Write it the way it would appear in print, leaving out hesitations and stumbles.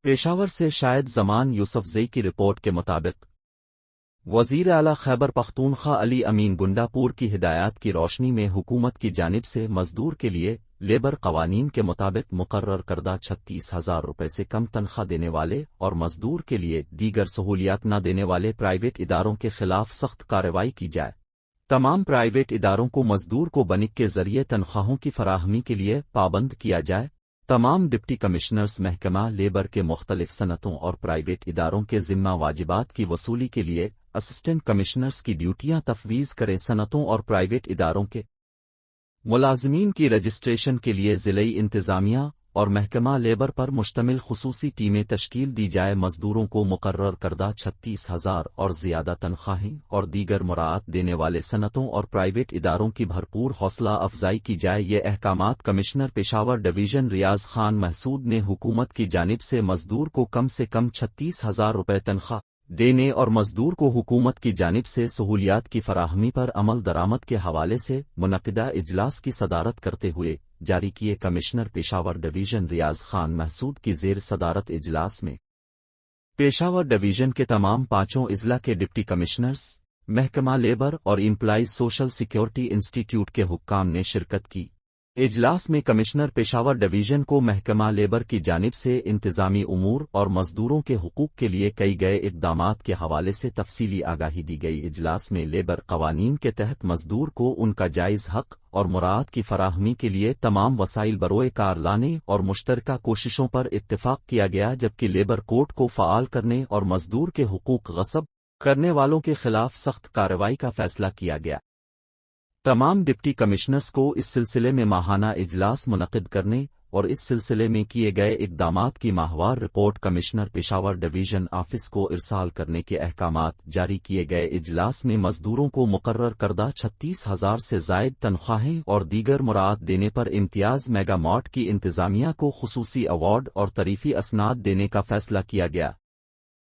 पेशावर से शायद जमान यूसुफजई की रिपोर्ट के मुताबिक वजीर आला खैबर पख्तूनख्वा अली अमीन गुंडापुर की हिदायत की रोशनी में हुकूमत की जानिब से मजदूर के लिए लेबर कवानीन के मुताबिक मुकर्रर करदा 36,000 रुपये से कम तनख्वाह देने वाले और मजदूर के लिए दीगर सहूलियात न देने वाले प्राइवेट इदारों के खिलाफ सख्त कार्रवाई की जाए। तमाम प्राइवेट इदारों को मजदूर को बनिक के जरिए तनख्वाहों की फराहमी के लिए पाबंद किया जाए। तमाम डिप्टी कमिश्नर्स महकमा लेबर के मुख्तलिफ सनतों और प्राइवेट इदारों के जिम्मा वाजिबात की वसूली के लिए असिस्टेंट कमिश्नर्स की ड्यूटियां तफवीज़ करें। सनतों और प्राइवेट इदारों के मुलाजमीन की रजिस्ट्रेशन के लिए ज़िलई इंतज़ामिया और महकमा लेबर पर मुश्तमिल खुसूसी टीमें तश्कील दी जाए। मजदूरों को मुकर्रर करदा 36,000 और ज़्यादा तनख्वाहें और दीगर मुराआत देने वाले सनतों और प्राइवेट इदारों की भरपूर हौसला अफजाई की जाए। ये अहकामात कमिश्नर पेशावर डिवीज़न रियाज खान महसूद ने हुकूमत की जानिब से मजदूर को कम 36,000 रुपये तनख्वाह देने और मजदूर को हुकूमत की जानिब से सहूलियात की फराहमी पर अमल दरामद के हवाले से मुनक़िदा इजलास की सदारत करते हुए जारी किए। कमिश्नर पेशावर डिवीज़न रियाज खान महसूद की ज़ेर सदारत इजलास में पेशावर डिवीज़न के तमाम 5 अजला के डिप्टी कमिश्नर्स, महकमा लेबर और एम्प्लॉइज सोशल सिक्योरिटी इंस्टीट्यूट के हुक्काम ने शिरकत की। इजलास में कमिश्नर पेशावर डिवीज़न को महकमा लेबर की जानिब से इंतज़ामी उमूर और मजदूरों के हुकूक के लिए कई गए इक़दामात के हवाले से तफसीली आगाही दी गई। इजलास में लेबर कवानीन के तहत मजदूर को उनका जायज़ हक और मुराद की फराहमी के लिए तमाम वसाइल बरोए कार लाने और मुश्तरका कोशिशों पर इत्तिफाक किया गया, जबकि लेबर कोड को फ़आल करने और मजदूर के हुकूक गस्ब करने वालों के खिलाफ सख्त कार्रवाई का फैसला किया गया। तमाम डिप्टी कमिश्नर्स को इस सिलसिले में माहाना इजलास मुनक़िद करने और इस सिलसिले में किए गए इक़दामात की माहवार report commissioner Peshawar division office को इरसाल करने के अहकामात जारी किए गए। इजलास में मजदूरों को मुकर्रर करदा 36,000 से ज़ायद तनख्वाहें और दीगर मुराआत देने पर इम्तियाज़ मेगा मार्ट की इंतज़ामिया को खुसूसी अवार्ड और तरीफ़ी असनाद देने का फैसला किया गया।